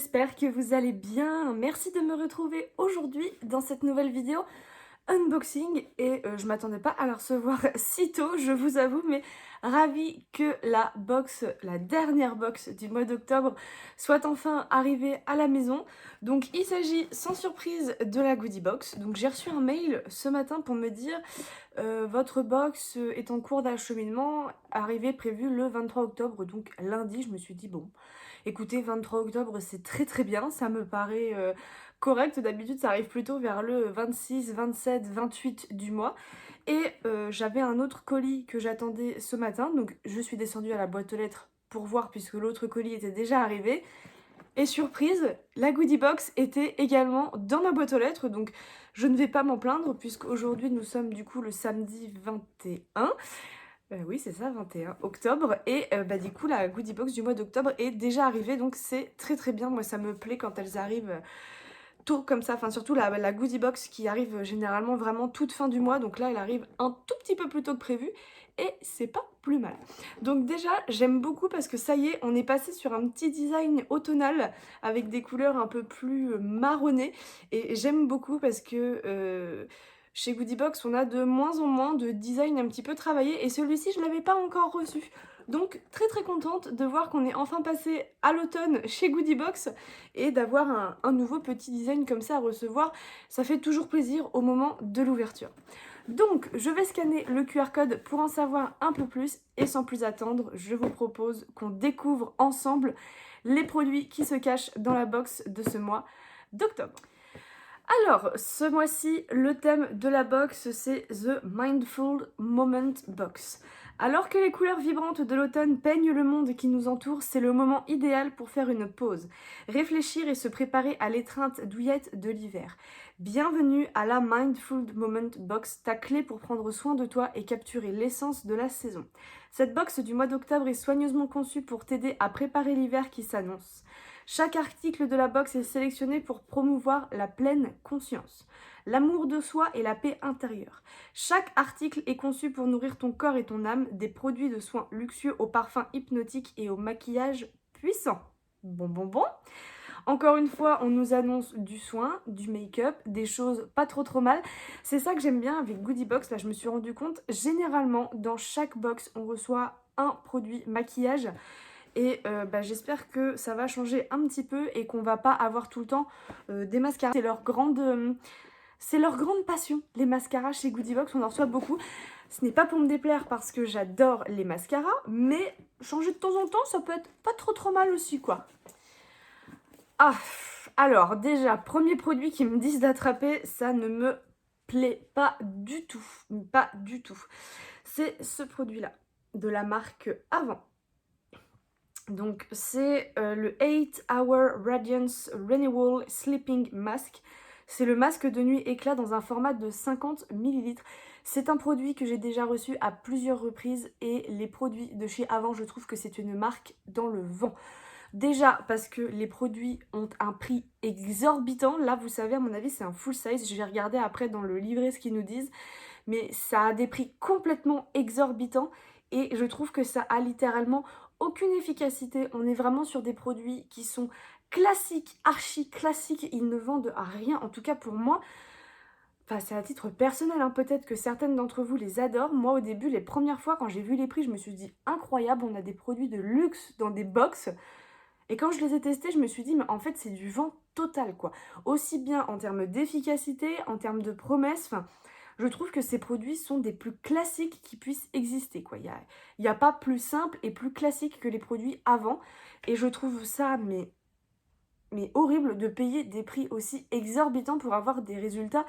j'espère que vous allez bien. Merci de me retrouver aujourd'hui dans cette nouvelle vidéo unboxing et je m'attendais pas à la recevoir si tôt, je vous avoue, mais ravie que la dernière box du mois d'octobre soit enfin arrivée à la maison. Donc il s'agit sans surprise de la goodie box. Donc j'ai reçu un mail ce matin pour me dire votre box est en cours d'acheminement, arrivée prévue le 23 octobre, donc lundi. Je me suis dit bon, écoutez, 23 octobre c'est très bien, ça me paraît correct. D'habitude ça arrive plutôt vers le 26, 27, 28 du mois. Et j'avais un autre colis que j'attendais ce matin, donc je suis descendue à la boîte aux lettres pour voir puisque l'autre colis était déjà arrivé. Et surprise, la goodie box était également dans ma boîte aux lettres, donc je ne vais pas m'en plaindre puisqu'aujourd'hui nous sommes du coup le samedi 21. Oui, c'est ça, 21 octobre. Et du coup, la goodie box du mois d'octobre est déjà arrivée, donc c'est très bien. Moi, ça me plaît quand elles arrivent tôt comme ça. Enfin, surtout la goodie box qui arrive généralement vraiment toute fin du mois. Donc là, elle arrive un tout petit peu plus tôt que prévu. Et c'est pas plus mal. Donc déjà, j'aime beaucoup parce que ça y est, on est passé sur un petit design automnal avec des couleurs un peu plus marronnées. Et j'aime beaucoup parce que chez Goodiebox, on a de moins en moins de design un petit peu travaillé. Et celui-ci, je ne l'avais pas encore reçu. Donc très contente de voir qu'on est enfin passé à l'automne chez Goodiebox et d'avoir un nouveau petit design comme ça à recevoir. Ça fait toujours plaisir au moment de l'ouverture. Donc, je vais scanner le QR code pour en savoir un peu plus et sans plus attendre, je vous propose qu'on découvre ensemble les produits qui se cachent dans la box de ce mois d'octobre. Alors, ce mois-ci, le thème de la box, c'est The Mindful Moment Box. Alors que les couleurs vibrantes de l'automne peignent le monde qui nous entoure, c'est le moment idéal pour faire une pause, réfléchir et se préparer à l'étreinte douillette de l'hiver. Bienvenue à la Mindful Moment Box, ta clé pour prendre soin de toi et capturer l'essence de la saison. Cette box du mois d'octobre est soigneusement conçue pour t'aider à préparer l'hiver qui s'annonce. Chaque article de la box est sélectionné pour promouvoir la pleine conscience, l'amour de soi et la paix intérieure. Chaque article est conçu pour nourrir ton corps et ton âme, des produits de soins luxueux aux parfums hypnotiques et au maquillage puissant. Bon. Encore une fois, on nous annonce du soin, du make-up, des choses pas trop mal. C'est ça que j'aime bien avec Goodie Box. Là, je me suis rendu compte, généralement, dans chaque box, on reçoit un produit maquillage. Et j'espère que ça va changer un petit peu et qu'on va pas avoir tout le temps des mascaras. C'est leur grande passion, les mascaras chez Goodie Box, on en reçoit beaucoup. Ce n'est pas pour me déplaire parce que j'adore les mascaras, mais changer de temps en temps, ça peut être pas trop mal aussi, quoi. Ah, alors déjà, premier produit qui me disent d'attraper, ça ne me plaît pas du tout. Pas du tout. C'est ce produit-là, de la marque Avant. Donc c'est le 8 Hour Radiance Renewal Sleeping Mask. C'est le masque de nuit éclat dans un format de 50 ml. C'est un produit que j'ai déjà reçu à plusieurs reprises et les produits de chez Avant, je trouve que c'est une marque dans le vent. Déjà parce que les produits ont un prix exorbitant. Là, vous savez, à mon avis, c'est un full size. Je vais regarder après dans le livret ce qu'ils nous disent. Mais ça a des prix complètement exorbitants et je trouve que ça a littéralement aucune efficacité. On est vraiment sur des produits qui sont classiques, archi classiques. Ils ne vendent à rien, en tout cas pour moi. Enfin, c'est à titre personnel, hein. Peut-être que certaines d'entre vous les adorent. Moi, au début, les premières fois, quand j'ai vu les prix, je me suis dit incroyable, on a des produits de luxe dans des box. Et quand je les ai testés, je me suis dit, mais en fait, c'est du vent total, quoi. Aussi bien en termes d'efficacité, en termes de promesses, enfin, je trouve que ces produits sont des plus classiques qui puissent exister, quoi. Il y a pas plus simple et plus classique que les produits avant. Et je trouve ça, mais horrible de payer des prix aussi exorbitants pour avoir des résultats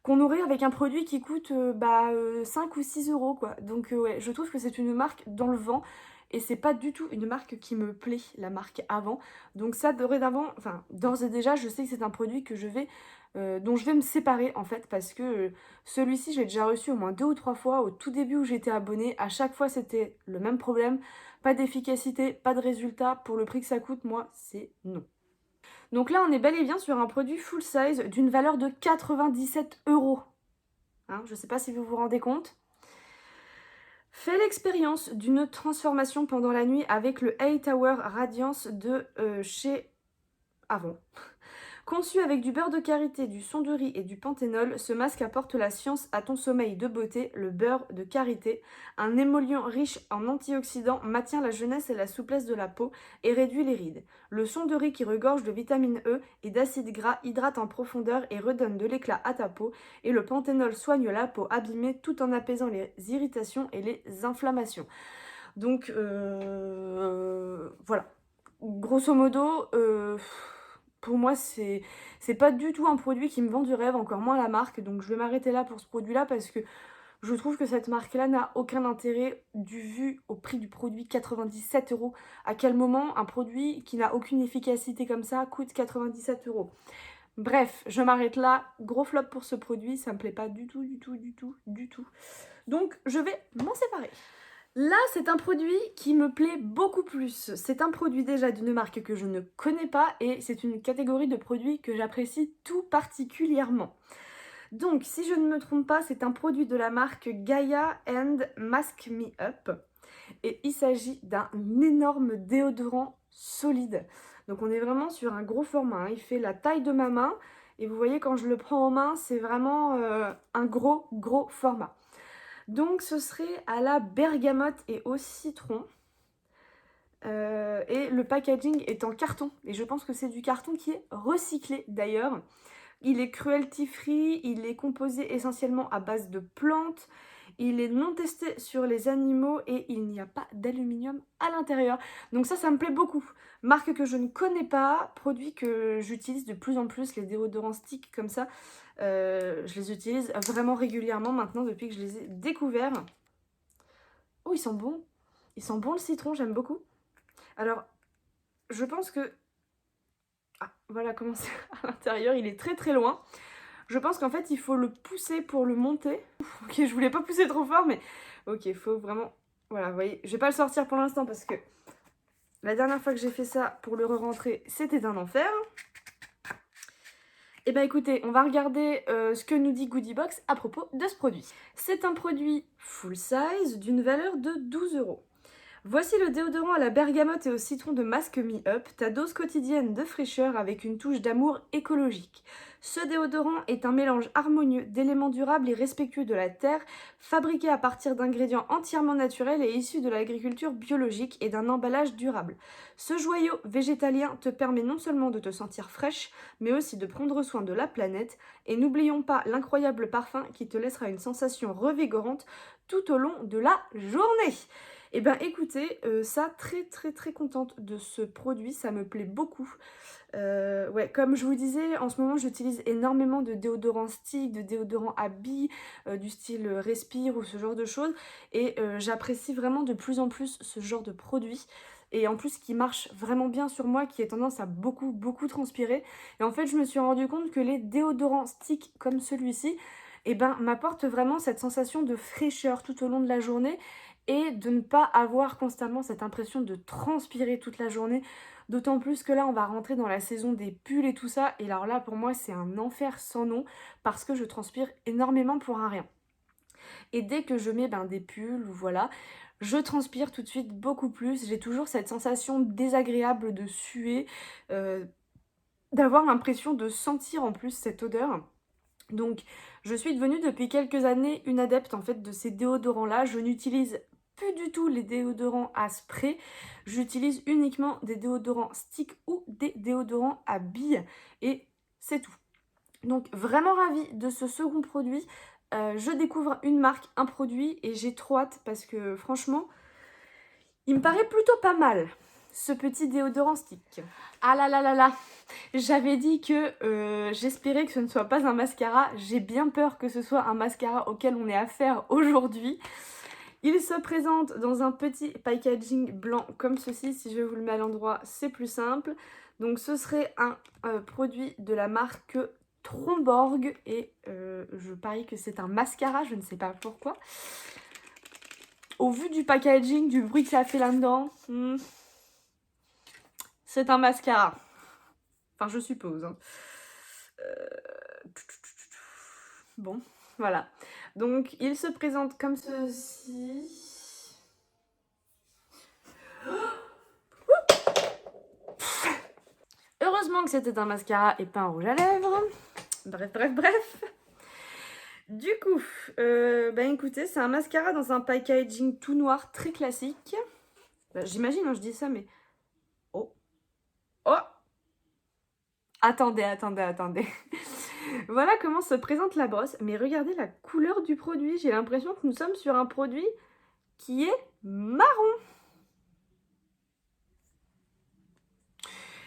qu'on aurait avec un produit qui coûte 5 ou 6 euros, quoi. Donc ouais, je trouve que c'est une marque dans le vent et c'est pas du tout une marque qui me plaît, la marque Avant. Donc ça, dorénavant, enfin d'ores et déjà, je sais que c'est un produit que dont je vais me séparer en fait parce que celui-ci, je l'ai déjà reçu au moins 2 ou 3 fois au tout début où j'étais abonnée. À chaque fois, c'était le même problème, pas d'efficacité, pas de résultat. Pour le prix que ça coûte, moi, c'est non. Donc là, on est bel et bien sur un produit full size d'une valeur de 97 euros. Hein, je ne sais pas si vous vous rendez compte. Fais l'expérience d'une transformation pendant la nuit avec le 8 Hour Radiance de chez avant. Conçu avec du beurre de karité, du son de riz et du panthénol, ce masque apporte la science à ton sommeil de beauté. Le beurre de karité, un émollient riche en antioxydants, maintient la jeunesse et la souplesse de la peau et réduit les rides. Le son de riz qui regorge de vitamine E et d'acides gras hydrate en profondeur et redonne de l'éclat à ta peau. Et le panthénol soigne la peau abîmée tout en apaisant les irritations et les inflammations. Donc voilà. Grosso modo, pour moi, c'est pas du tout un produit qui me vend du rêve, encore moins la marque. Donc je vais m'arrêter là pour ce produit-là parce que je trouve que cette marque-là n'a aucun intérêt du vu au prix du produit 97 euros. À quel moment un produit qui n'a aucune efficacité comme ça coûte 97 euros? Bref, je m'arrête là. Gros flop pour ce produit, ça me plaît pas du tout, du tout, du tout, du tout. Donc je vais m'en séparer. Là, c'est un produit qui me plaît beaucoup plus. C'est un produit déjà d'une marque que je ne connais pas et c'est une catégorie de produits que j'apprécie tout particulièrement. Donc, si je ne me trompe pas, c'est un produit de la marque Gaia and Mask Me Up et il s'agit d'un énorme déodorant solide. Donc, on est vraiment sur un gros format, hein. Il fait la taille de ma main et vous voyez, quand je le prends en main, c'est vraiment un gros format. Donc ce serait à la bergamote et au citron. Et le packaging est en carton. Et je pense que c'est du carton qui est recyclé d'ailleurs. Il est cruelty free, il est composé essentiellement à base de plantes. Il est non testé sur les animaux et il n'y a pas d'aluminium à l'intérieur. Donc ça me plaît beaucoup. Marque que je ne connais pas, produit que j'utilise de plus en plus, les déodorants sticks comme ça. Je les utilise vraiment régulièrement maintenant depuis que je les ai découverts. Oh, ils sont bons. Ils sont bons le citron, j'aime beaucoup. Alors, je pense que... Ah, voilà comment c'est à l'intérieur, il est très loin. Je pense qu'en fait, il faut le pousser pour le monter. Ok, je voulais pas pousser trop fort, mais... Ok, il faut vraiment... Voilà, vous voyez, je vais pas le sortir pour l'instant parce que... La dernière fois que j'ai fait ça pour le re-rentrer, c'était un enfer. Et bah écoutez, on va regarder ce que nous dit Goodiebox à propos de ce produit. C'est un produit full size d'une valeur de 12 euros. Voici le déodorant à la bergamote et au citron de Mask Me Up, ta dose quotidienne de fraîcheur avec une touche d'amour écologique. Ce déodorant est un mélange harmonieux d'éléments durables et respectueux de la terre, fabriqué à partir d'ingrédients entièrement naturels et issus de l'agriculture biologique et d'un emballage durable. Ce joyau végétalien te permet non seulement de te sentir fraîche, mais aussi de prendre soin de la planète, et n'oublions pas l'incroyable parfum qui te laissera une sensation revigorante tout au long de la journée. Et ben écoutez, ça très contente de ce produit, ça me plaît beaucoup. Ouais, comme je vous disais, en ce moment j'utilise énormément de déodorants stick, de déodorants à billes, du style Respire ou ce genre de choses. Et j'apprécie vraiment de plus en plus ce genre de produit. Et en plus qui marche vraiment bien sur moi, qui a tendance à beaucoup transpirer. Et en fait je me suis rendu compte que les déodorants stick comme celui-ci, eh ben, m'apportent vraiment cette sensation de fraîcheur tout au long de la journée et de ne pas avoir constamment cette impression de transpirer toute la journée. D'autant plus que là, on va rentrer dans la saison des pulls et tout ça. Et alors là, pour moi, c'est un enfer sans nom parce que je transpire énormément pour un rien. Et dès que je mets des pulls, voilà, je transpire tout de suite beaucoup plus. J'ai toujours cette sensation désagréable de suer, d'avoir l'impression de sentir en plus cette odeur. Donc, je suis devenue depuis quelques années une adepte en fait de ces déodorants-là. Je n'utilise plus du tout les déodorants à spray. J'utilise uniquement des déodorants stick ou des déodorants à billes et c'est tout. Donc, vraiment ravie de ce second produit. Je découvre une marque, un produit et j'ai trop hâte parce que franchement, il me paraît plutôt pas mal ce petit déodorant stick. Ah là là là là, j'avais dit que j'espérais que ce ne soit pas un mascara. J'ai bien peur que ce soit un mascara auquel on ait affaire aujourd'hui. Il se présente dans un petit packaging blanc comme ceci. Si je vous le mets à l'endroit, c'est plus simple. Donc ce serait un produit de la marque Tromborg. Et je parie que c'est un mascara, je ne sais pas pourquoi. Au vu du packaging, du bruit que ça fait là-dedans, c'est un mascara. Enfin, je suppose. Hein. Bon, voilà. Donc, il se présente comme ceci. Heureusement Heureusement que c'était un mascara et pas un rouge à lèvres. Bref. Du coup, écoutez, c'est un mascara dans un packaging tout noir, très classique. J'imagine, hein, je dis ça, mais... Oh. Attendez. Voilà comment se présente la brosse. Mais regardez la couleur du produit. J'ai l'impression que nous sommes sur un produit qui est marron.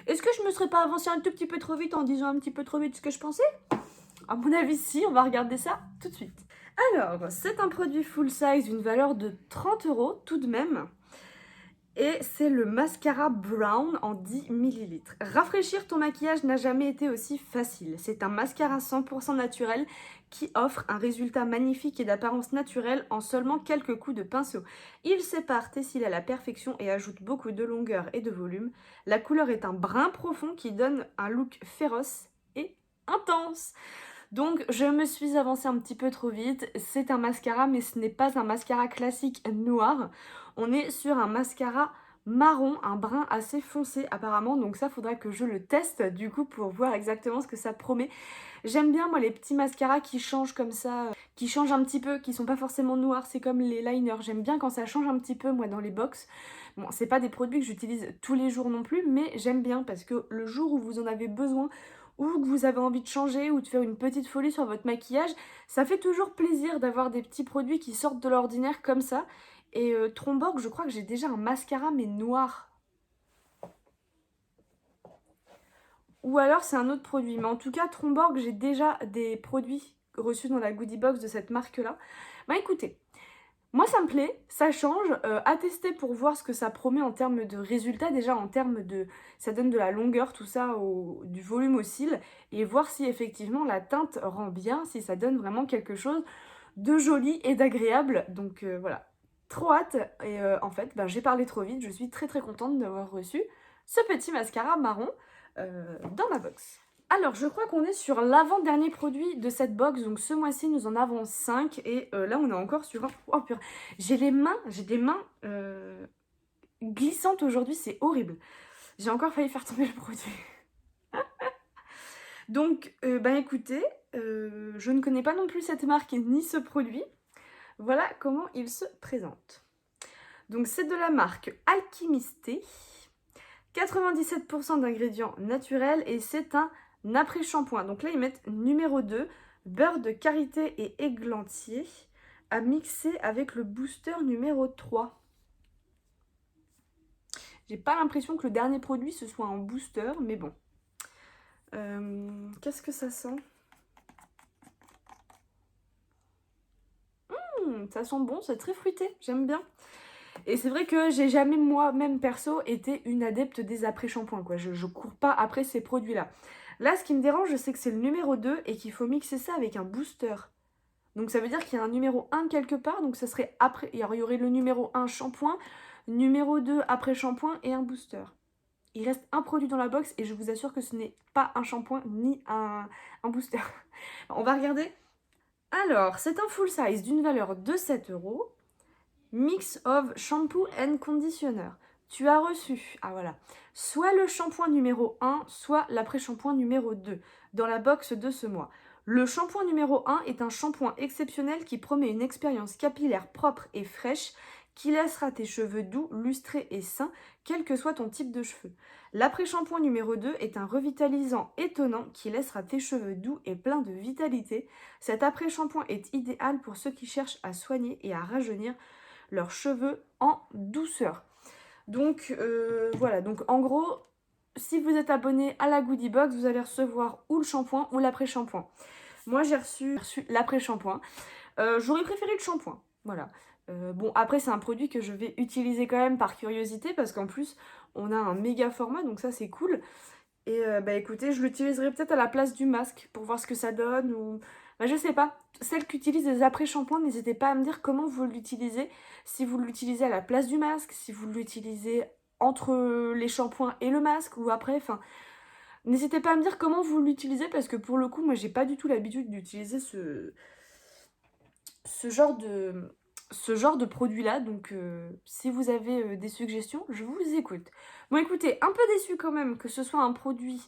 Est-ce que je me serais pas avancée un tout petit peu trop vite en disant un petit peu trop vite ce que je pensais? À mon avis, si. On va regarder ça tout de suite. Alors, c'est un produit full size d'une valeur de 30 € tout de même. Et c'est le mascara Brown en 10 ml. Rafraîchir ton maquillage n'a jamais été aussi facile. C'est un mascara 100% naturel qui offre un résultat magnifique et d'apparence naturelle en seulement quelques coups de pinceau. Il sépare tes cils à la perfection et ajoute beaucoup de longueur et de volume. La couleur est un brun profond qui donne un look féroce et intense. Donc je me suis avancée un petit peu trop vite, c'est un mascara mais ce n'est pas un mascara classique noir, on est sur un mascara marron, un brun assez foncé apparemment, donc ça faudra que je le teste du coup pour voir exactement ce que ça promet. J'aime bien moi les petits mascaras qui changent comme ça, qui changent un petit peu, qui sont pas forcément noirs, c'est comme les liners, j'aime bien quand ça change un petit peu moi dans les box. Bon, c'est pas des produits que j'utilise tous les jours non plus, mais j'aime bien parce que le jour où vous en avez besoin, ou que vous avez envie de changer ou de faire une petite folie sur votre maquillage, ça fait toujours plaisir d'avoir des petits produits qui sortent de l'ordinaire comme ça. Et Tromborg, je crois que j'ai déjà un mascara mais noir. Ou alors c'est un autre produit. Mais en tout cas, Tromborg, j'ai déjà des produits reçus dans la goodie box de cette marque-là. Bah écoutez, moi ça me plaît, ça change, à tester pour voir ce que ça promet en termes de résultats, déjà en termes de... ça donne de la longueur, tout ça, du volume aux cils, et voir si effectivement la teinte rend bien, si ça donne vraiment quelque chose de joli et d'agréable. Donc voilà, trop hâte, et en fait j'ai parlé trop vite, je suis très contente d'avoir reçu ce petit mascara marron dans ma box. Alors, je crois qu'on est sur l'avant-dernier produit de cette box. Donc, ce mois-ci, nous en avons 5. Et là, on est encore sur un... Oh, purée. J'ai des mains glissantes aujourd'hui. C'est horrible. J'ai encore failli faire tomber le produit. Donc, écoutez, je ne connais pas non plus cette marque ni ce produit. Voilà comment il se présente. Donc, c'est de la marque Alchimisté. 97% d'ingrédients naturels et c'est un après-shampoing. Donc là, ils mettent numéro 2, beurre de karité et églantier à mixer avec le booster numéro 3. J'ai pas l'impression que le dernier produit ce soit un booster, mais bon. Qu'est-ce que ça sent? Ça sent bon, c'est très fruité, j'aime bien. Et c'est vrai que j'ai jamais moi-même perso été une adepte des après-shampoings, quoi. Je cours pas après ces produits-là. Là, ce qui me dérange, c'est que c'est le numéro 2 et qu'il faut mixer ça avec un booster. Donc ça veut dire qu'il y a un numéro 1 quelque part, donc ça serait après... Il y aurait le numéro 1 shampoing, numéro 2 après-shampoing et un booster. Il reste un produit dans la box et je vous assure que ce n'est pas un shampoing ni un booster. On va regarder. Alors, c'est un full size d'une valeur de 7 €. Mix of shampoo and conditioner. Tu as reçu, soit le shampoing numéro 1, soit l'après-shampoing numéro 2 dans la box de ce mois. Le shampoing numéro 1 est un shampoing exceptionnel qui promet une expérience capillaire propre et fraîche qui laissera tes cheveux doux, lustrés et sains, quel que soit ton type de cheveux. L'après-shampoing numéro 2 est un revitalisant étonnant qui laissera tes cheveux doux et pleins de vitalité. Cet après-shampoing est idéal pour ceux qui cherchent à soigner et à rajeunir leurs cheveux en douceur. Donc voilà, donc en gros, si vous êtes abonné à la goodie box, vous allez recevoir ou le shampoing ou l'après-shampoing. Moi j'ai reçu l'après-shampoing. J'aurais préféré le shampoing, voilà. Bon, après c'est un produit que je vais utiliser quand même par curiosité parce qu'en plus on a un méga format, donc ça c'est cool. Et écoutez, je l'utiliserai peut-être à la place du masque pour voir ce que ça donne ou... je sais pas. Celles qui utilisent des après-shampoings, n'hésitez pas à me dire comment vous l'utilisez. Si vous l'utilisez à la place du masque, si vous l'utilisez entre les shampoings et le masque ou après, enfin... N'hésitez pas à me dire comment vous l'utilisez parce que pour le coup, moi j'ai pas du tout l'habitude d'utiliser ce genre de produit-là. Donc si vous avez des suggestions, je vous écoute. Bon écoutez, un peu déçue quand même que ce soit un produit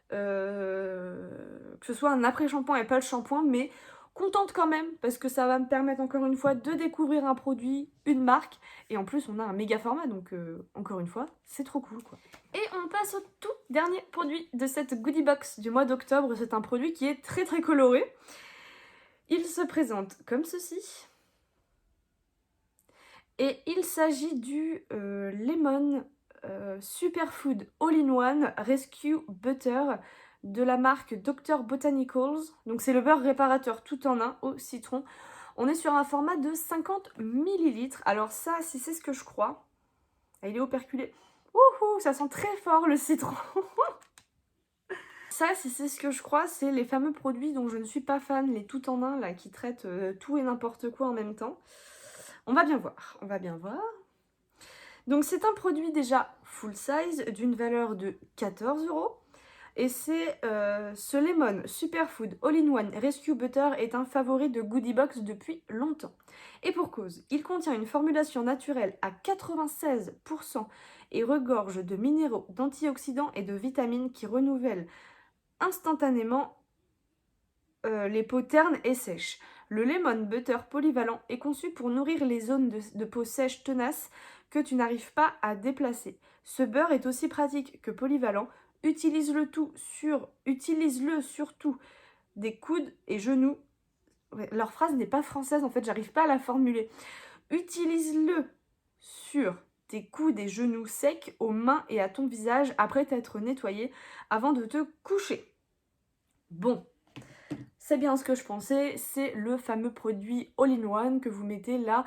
que ce soit un après-shampoing et pas le shampoing, mais contente quand même parce que ça va me permettre encore une fois de découvrir un produit, une marque, et en plus on a un méga format, donc encore une fois c'est trop cool quoi. Et on passe au tout dernier produit de cette goodie box du mois d'octobre. C'est un produit qui est très très coloré. Il se présente comme ceci. Et il s'agit du Lemon Superfood All-in-One Rescue Butter de la marque Dr. Botanicals. Donc c'est le beurre réparateur tout en un au citron. On est sur un format de 50 ml. Alors ça, si c'est ce que je crois, il est operculé. Wouhou, ça sent très fort le citron. Ça, si c'est ce que je crois, c'est les fameux produits dont je ne suis pas fan, les tout en un là, qui traitent tout et n'importe quoi en même temps. On va bien voir, on va bien voir. Donc c'est un produit déjà full size d'une valeur de 14 €. Et c'est ce Lemon Superfood All-in-One Rescue Butter est un favori de Goodie Box depuis longtemps. Et pour cause, il contient une formulation naturelle à 96% et regorge de minéraux, d'antioxydants et de vitamines qui renouvellent instantanément les peaux ternes et sèches. Le Lemon Butter polyvalent est conçu pour nourrir les zones de peau sèche tenaces que tu n'arrives pas à déplacer. Ce beurre est aussi pratique que polyvalent. Utilise-le surtout des coudes et genoux. Ouais, leur phrase n'est pas française, en fait, j'arrive pas à la formuler. Utilise-le sur tes coudes et genoux secs, aux mains et à ton visage après t'être nettoyé avant de te coucher. Bon, c'est bien ce que je pensais, c'est le fameux produit all-in-one que vous mettez là.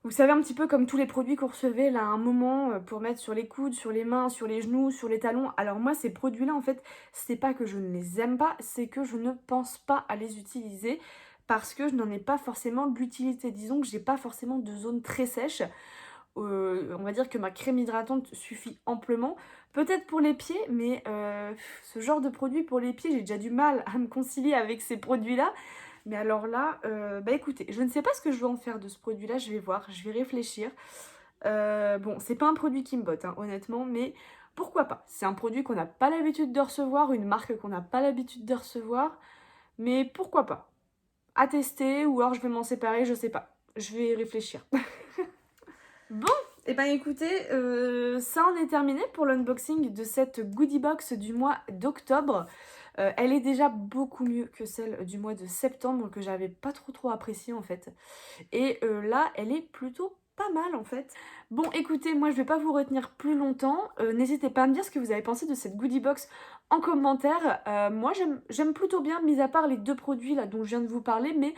Vous savez, un petit peu comme tous les produits qu'on recevait là à un moment pour mettre sur les coudes, sur les mains, sur les genoux, sur les talons. Alors moi, ces produits-là, en fait, c'est pas que je ne les aime pas, c'est que je ne pense pas à les utiliser parce que je n'en ai pas forcément d'utilité. Disons que j'ai pas forcément de zone très sèche. On va dire que ma crème hydratante suffit amplement. Peut-être pour les pieds, mais ce genre de produit pour les pieds, j'ai déjà du mal à me concilier avec ces produits-là. Mais alors là, bah écoutez, je ne sais pas ce que je vais en faire de ce produit-là, je vais voir, je vais réfléchir. Bon, c'est pas un produit qui me botte, hein, honnêtement, mais pourquoi pas? C'est un produit qu'on n'a pas l'habitude de recevoir, une marque qu'on n'a pas l'habitude de recevoir, mais pourquoi pas? À tester, ou alors je vais m'en séparer, je sais pas. Je vais réfléchir. Bon, et ben écoutez, ça en est terminé pour l'unboxing de cette goodie box du mois d'octobre. Elle est déjà beaucoup mieux que celle du mois de septembre que j'avais pas trop appréciée en fait. Et là, elle est plutôt pas mal en fait. Bon écoutez, moi je vais pas vous retenir plus longtemps. N'hésitez pas à me dire ce que vous avez pensé de cette goodie box en commentaire. Moi j'aime plutôt bien, mis à part les deux produits là dont je viens de vous parler, mais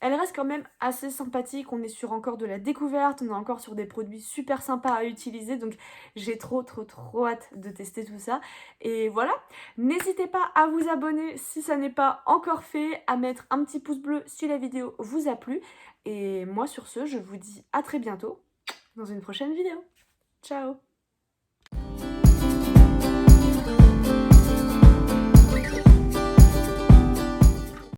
elle reste quand même assez sympathique. On est sur encore de la découverte, on est encore sur des produits super sympas à utiliser, donc j'ai trop hâte de tester tout ça. Et voilà, n'hésitez pas à vous abonner si ça n'est pas encore fait, à mettre un petit pouce bleu si la vidéo vous a plu. Et moi sur ce, je vous dis à très bientôt dans une prochaine vidéo. Ciao!